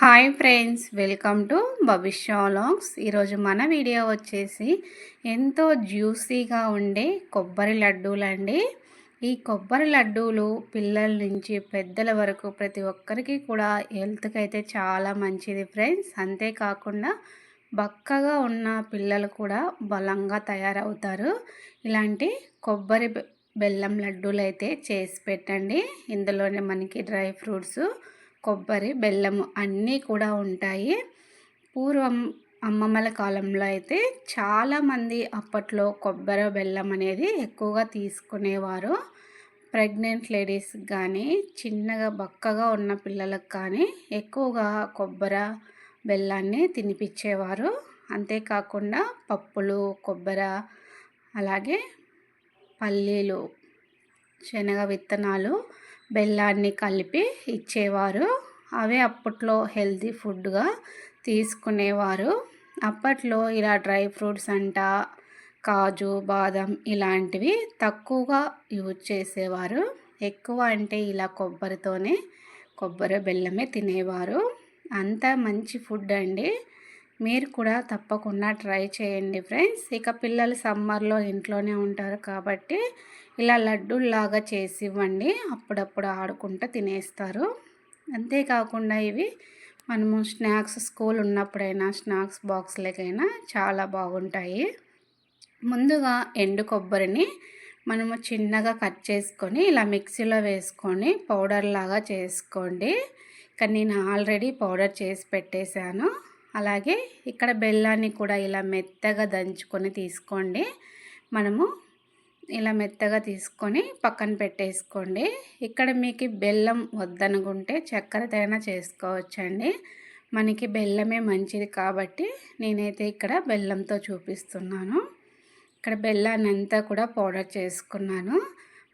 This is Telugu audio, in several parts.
హాయ్ ఫ్రెండ్స్, వెల్కమ్ టు భవిష్య వ్లాగ్స్. ఈరోజు మన వీడియో వచ్చేసి ఎంతో జ్యూసీగా ఉండే కొబ్బరి లడ్డూలండి. ఈ కొబ్బరి లడ్డూలు పిల్లల నుంచి పెద్దల వరకు ప్రతి ఒక్కరికి కూడా హెల్త్కి అయితే చాలా మంచిది ఫ్రెండ్స్. అంతేకాకుండా బక్కగా ఉన్న పిల్లలు కూడా బలంగా తయారవుతారు. ఇలాంటి కొబ్బరి బెల్లం లడ్డూలు అయితే చేసి పెట్టండి. ఇందులోనే మనకి డ్రై ఫ్రూట్స్, కొబ్బరి, బెల్లము అన్నీ కూడా ఉంటాయి. పూర్వం అమ్మమ్మల కాలంలో అయితే చాలామంది అప్పట్లో కొబ్బరి బెల్లం అనేది ఎక్కువగా తీసుకునేవారు. ప్రెగ్నెంట్ లేడీస్కి కానీ, చిన్నగా బక్కగా ఉన్న పిల్లలకు కానీ ఎక్కువగా కొబ్బరి బెల్లాన్ని తినిపించేవారు. అంతేకాకుండా పప్పులు, కొబ్బరి, అలాగే పల్లీలు, శనగ విత్తనాలు, బెల్లాన్ని కలిపి ఇచ్చేవారు. అవే అప్పట్లో హెల్తీ ఫుడ్గా తీసుకునేవారు. అప్పట్లో ఇలా డ్రై ఫ్రూట్స్ అంట, కాజు, బాదం ఇలాంటివి తక్కువగా యూజ్ చేసేవారు. ఎక్కువ అంటే ఇలా కొబ్బరితోనే, కొబ్బరి బెల్లమే తినేవారు. అంత మంచి ఫుడ్ అండి. మీరు కూడా తప్పకుండా ట్రై చేయండి ఫ్రెండ్స్. ఇక పిల్లలు సమ్మర్లో ఇంట్లోనే ఉంటారు కాబట్టి ఇలా లడ్డూల్లాగా చేసి ఇవ్వండి. అప్పుడప్పుడు ఆడుకుంటూ తినేస్తారు. అంతేకాకుండా ఇవి మనము స్కూల్ ఉన్నప్పుడైనా స్నాక్స్ బాక్స్లకైనా చాలా బాగుంటాయి. ముందుగా ఎండు కొబ్బరిని మనము చిన్నగా కట్ చేసుకొని ఇలా మిక్సీలో వేసుకొని పౌడర్ లాగా చేసుకోండి. ఇక్కడ నేను ఆల్రెడీ పౌడర్ చేసి పెట్టేశాను. అలాగే ఇక్కడ బెల్లాన్ని కూడా ఇలా మెత్తగా దంచుకొని తీసుకోండి. మనము ఇలా మెత్తగా తీసుకొని పక్కన పెట్టేసుకోండి. ఇక్కడ మీకు బెల్లం వద్దనుకుంటే చక్కెరతైనా చేసుకోవచ్చండి. మనకి బెల్లమే మంచిది కాబట్టి నేనైతే ఇక్కడ బెల్లంతో చూపిస్తున్నాను. ఇక్కడ బెల్లాన్ని అంతా కూడా పౌడర్ చేసుకున్నాను.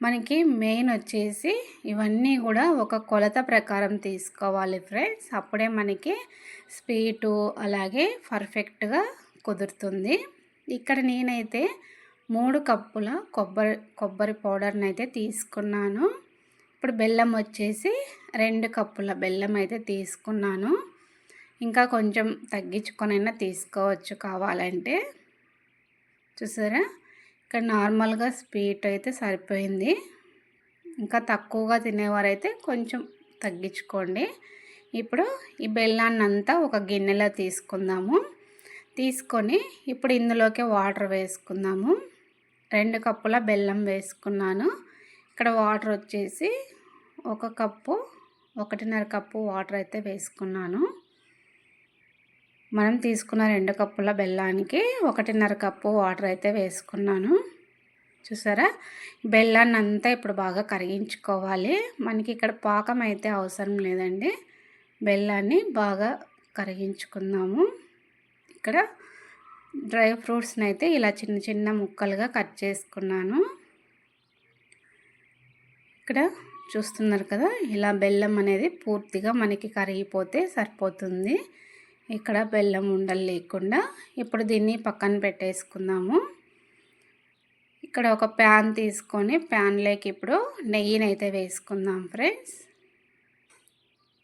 మనకి మెయిన్ వచ్చేసి ఇవన్నీ కూడా ఒక కొలత ప్రకారం తీసుకోవాలి ఫ్రెండ్స్. అప్పుడే మనకి స్వీటు అలాగే పర్ఫెక్ట్గా కుదురుతుంది. ఇక్కడ నేనైతే 3 కప్పుల కొబ్బరి పౌడర్ని అయితే తీసుకున్నాను. ఇప్పుడు బెల్లం వచ్చేసి 2 కప్పుల బెల్లం అయితే తీసుకున్నాను. ఇంకా కొంచెం తగ్గించుకొనైనా తీసుకోవచ్చు కావాలంటే. చూసారా, ఇక్కడ నార్మల్గా స్వీట్ అయితే సరిపోయింది. ఇంకా తక్కువగా తినేవారైతే కొంచెం తగ్గించుకోండి. ఇప్పుడు ఈ బెల్లాన్ని అంతా ఒక గిన్నెలో తీసుకుందాము. తీసుకొని ఇప్పుడు ఇందులోకి వాటర్ వేసుకుందాము. 2 కప్పుల బెల్లం వేసుకున్నాను. ఇక్కడ వాటర్ వచ్చేసి 1 కప్పు, 1.5 కప్పు వాటర్ అయితే వేసుకున్నాను. మనం తీసుకున్న 2 కప్పుల బెల్లానికి 1.5 కప్పు వాటర్ అయితే వేసుకున్నాను. చూసారా, బెల్లాన్ని అంతా ఇప్పుడు బాగా కరిగించుకోవాలి. మనకి ఇక్కడ పాకం అయితే అవసరం లేదండి. బెల్లాన్ని బాగా కరిగించుకుందాము. ఇక్కడ డ్రై ఫ్రూట్స్ని అయితే ఇలా చిన్న చిన్న ముక్కలుగా కట్ చేసుకున్నాను. ఇక్కడ చూస్తున్నారు కదా, ఇలా బెల్లం అనేది పూర్తిగా మనకి కరిగిపోతే సరిపోతుంది. ఇక్కడ బెల్లం ఉండలు లేకుండా. ఇప్పుడు దీన్ని పక్కన పెట్టేసుకుందాము. ఇక్కడ ఒక ప్యాన్ తీసుకొని ప్యాన్లోకి ఇప్పుడు నెయ్యిని అయితే వేసుకుందాం ఫ్రెండ్స్.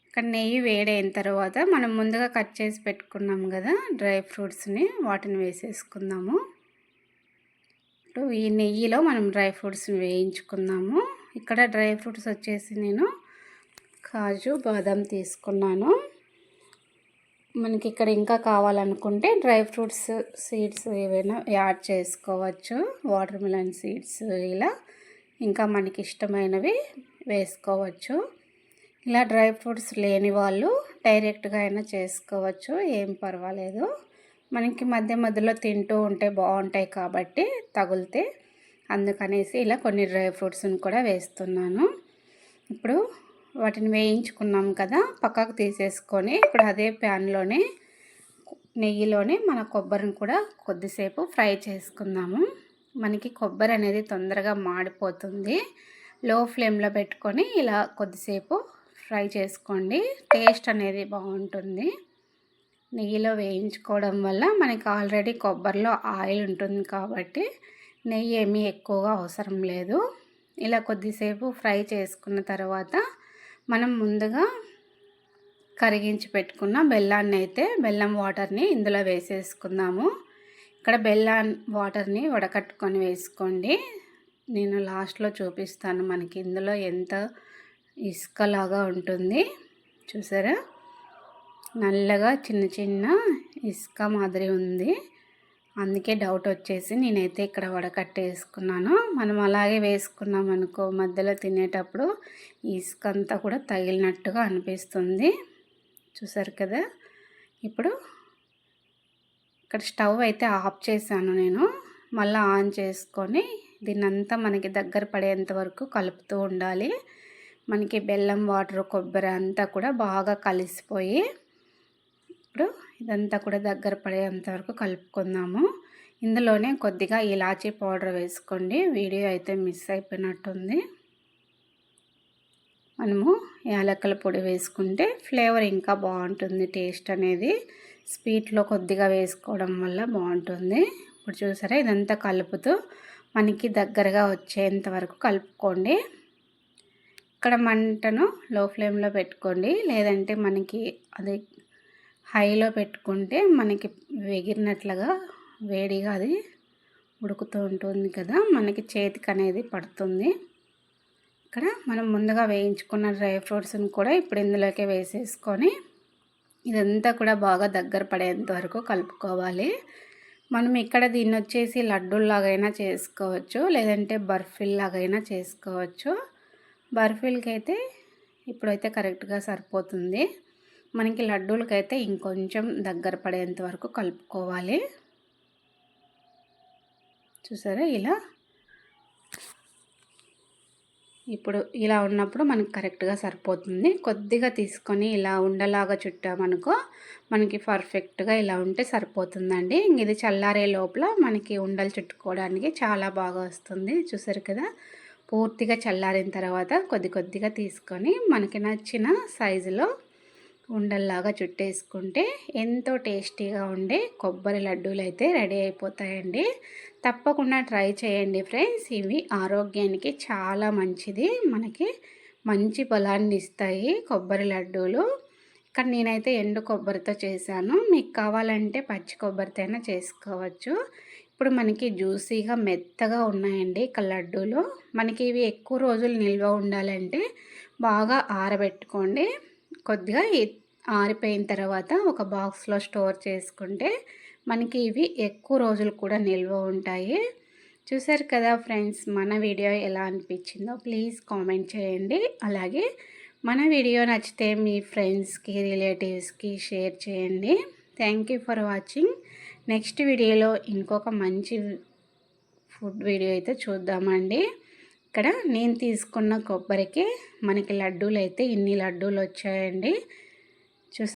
ఇక్కడ నెయ్యి వేడైన తర్వాత మనం ముందుగా కట్ చేసి పెట్టుకున్నాం కదా డ్రై ఫ్రూట్స్ని, వాటిని వేసేసుకుందాము. ఇప్పుడు ఈ నెయ్యిలో మనం డ్రై ఫ్రూట్స్ వేయించుకుందాము. ఇక్కడ డ్రై ఫ్రూట్స్ వచ్చేసి నేను కాజు, బాదం తీసుకున్నాను. మనకి ఇక్కడ ఇంకా కావాలనుకుంటే డ్రై ఫ్రూట్స్ సీడ్స్ ఏవైనా యాడ్ చేసుకోవచ్చు. వాటర్ మిలన్ సీడ్స్ ఇలా ఇంకా మనకి ఇష్టమైనవి వేసుకోవచ్చు. ఇలా డ్రై ఫ్రూట్స్ లేని వాళ్ళు డైరెక్ట్గా అయినా చేసుకోవచ్చు, ఏం పర్వాలేదు. మనకి మధ్య మధ్యలో తింటూ ఉంటే బాగుంటాయి కాబట్టి తగులితే, అందుకనేసి ఇలా కొన్ని డ్రై ఫ్రూట్స్ని కూడా వేస్తున్నాను. ఇప్పుడు వాటిని వేయించుకున్నాం కదా, పక్కకు తీసేసుకొని ఇప్పుడు అదే ప్యాన్లోనే నెయ్యిలోనే మన కొబ్బరిని కూడా కొద్దిసేపు ఫ్రై చేసుకుందాము. మనకి కొబ్బరి అనేది తొందరగా మాడిపోతుంది. లో ఫ్లేమ్లో పెట్టుకొని ఇలా కొద్దిసేపు ఫ్రై చేసుకోండి. టేస్ట్ అనేది బాగుంటుంది. నెయ్యిలో వేయించుకోవడం వల్ల మనకి ఆల్రెడీ కొబ్బరిలో ఆయిల్ ఉంటుంది కాబట్టి నెయ్యి ఏమీ ఎక్కువగా అవసరం లేదు. ఇలా కొద్దిసేపు ఫ్రై చేసుకున్న తర్వాత మనం ముందుగా కరిగించి పెట్టుకున్న బెల్లం వాటర్ని ఇందులో వేసేసుకుందాము. ఇక్కడ బెల్లం వాటర్ని వడకట్టుకొని వేసుకోండి. నేను లాస్ట్లో చూపిస్తాను మనకి ఇందులో ఎంత ఇసుకలాగా ఉంటుంది. చూసారా, నల్లగా చిన్న చిన్న ఇసుక మాదిరి ఉంది. అందుకే డౌట్ వచ్చేసి నేనైతే ఇక్కడ వడకట్టేసుకున్నాను. మనం అలాగే వేసుకున్నాం అనుకో, మధ్యలో తినేటప్పుడు ఇసుక అంతా కూడా తగిలినట్టుగా అనిపిస్తుంది. చూసారు కదా. ఇప్పుడు ఇక్కడ స్టవ్ అయితే ఆఫ్ చేశాను నేను. మళ్ళీ ఆన్ చేసుకొని దీన్నంతా మనకి దగ్గర పడేంత వరకు కలుపుతూ ఉండాలి. మనకి బెల్లం వాటర్ కొబ్బరి అంతా కూడా బాగా కలిసిపోయి ఇప్పుడు ఇదంతా కూడా దగ్గర పడేంత వరకు కలుపుకుందాము. ఇందులోనే కొద్దిగా ఇలాచీ పౌడర్ వేసుకోండి. వీడియో అయితే మిస్ అయిపోయినట్టుంది. మనము యాలకుల పొడి వేసుకుంటే ఫ్లేవర్ ఇంకా బాగుంటుంది. టేస్ట్ అనేది స్వీట్లో కొద్దిగా వేసుకోవడం వల్ల బాగుంటుంది. ఇప్పుడు చూసారా, ఇదంతా కలుపుతూ మనకి దగ్గరగా వచ్చేంత వరకు కలుపుకోండి. ఇక్కడ మంటను లో ఫ్లేమ్లో పెట్టుకోండి, లేదంటే మనకి అది హైలో పెట్టుకుంటే మనకి ఎగిరినట్లుగా వేడిగా అది ఉడుకుతూ ఉంటుంది కదా, మనకి చేతికి అనేది పడుతుంది. ఇక్కడ మనం ముందుగా వేయించుకున్న డ్రై ఫ్రూట్స్ని కూడా ఇప్పుడు ఇందులోకి వేసేసుకొని ఇదంతా కూడా బాగా దగ్గర పడేంత వరకు కలుపుకోవాలి. మనం ఇక్కడ దీన్ని వచ్చేసి లడ్డూల్లాగైనా చేసుకోవచ్చు, లేదంటే బర్ఫీల్లాగైనా చేసుకోవచ్చు. బర్ఫీలకి అయితే ఇప్పుడైతే కరెక్ట్గా సరిపోతుంది. మనకి లడ్డూలకైతే ఇంకొంచెం దగ్గర పడేంత వరకు కలుపుకోవాలి. చూసారా, ఇలా ఇప్పుడు ఇలా ఉన్నప్పుడు మనకి కరెక్ట్గా సరిపోతుంది. కొద్దిగా తీసుకొని ఇలా ఉండలాగా చుట్టామనుకో మనకి పర్ఫెక్ట్గా ఇలా ఉంటే సరిపోతుందండి. ఇది చల్లారే లోపల మనకి ఉండలు చుట్టుకోవడానికి చాలా బాగా వస్తుంది. చూసారు కదా, పూర్తిగా చల్లారిన తర్వాత కొద్ది కొద్దిగా తీసుకొని మనకి నచ్చిన సైజులో ఉండల్లాగా చుట్టేసుకుంటే ఎంతో టేస్టీగా ఉండే కొబ్బరి లడ్డూలు అయితే రెడీ అయిపోతాయండి. తప్పకుండా ట్రై చేయండి ఫ్రెండ్స్. ఇవి ఆరోగ్యానికి చాలా మంచిది, మనకి మంచి బలాన్ని ఇస్తాయి కొబ్బరి లడ్డూలు. ఇక్కడ నేనైతే ఎండు కొబ్బరితో చేశాను, మీకు కావాలంటే పచ్చి కొబ్బరితో అయినా చేసుకోవచ్చు. ఇప్పుడు మనకి జ్యూసీగా మెత్తగా ఉన్నాయండి ఇక లడ్డూలు. మనకి ఇవి ఎక్కువ రోజులు నిల్వ ఉండాలంటే బాగా ఆరబెట్టుకోండి. కొద్దిగా ఆరిపోయిన తర్వాత ఒక బాక్స్లో స్టోర్ చేసుకుంటే మనకి ఇవి ఎక్కువ రోజులు కూడా నిల్వ ఉంటాయి. చూసారు కదా ఫ్రెండ్స్, మన వీడియో ఎలా అనిపించిందో ప్లీజ్ కామెంట్ చేయండి. అలాగే మన వీడియో నచ్చితే మీ ఫ్రెండ్స్కి రిలేటివ్స్కి షేర్ చేయండి. Thank you for watching. Next వీడియోలో ఇంకొక మంచి ఫుడ్ వీడియో అయితే చూద్దామండి. ఇక్కడ నేను తీసుకున్న కొబ్బరికి మనకి లడ్డూలు అయితే ఇన్ని లడ్డూలు వచ్చాయండి.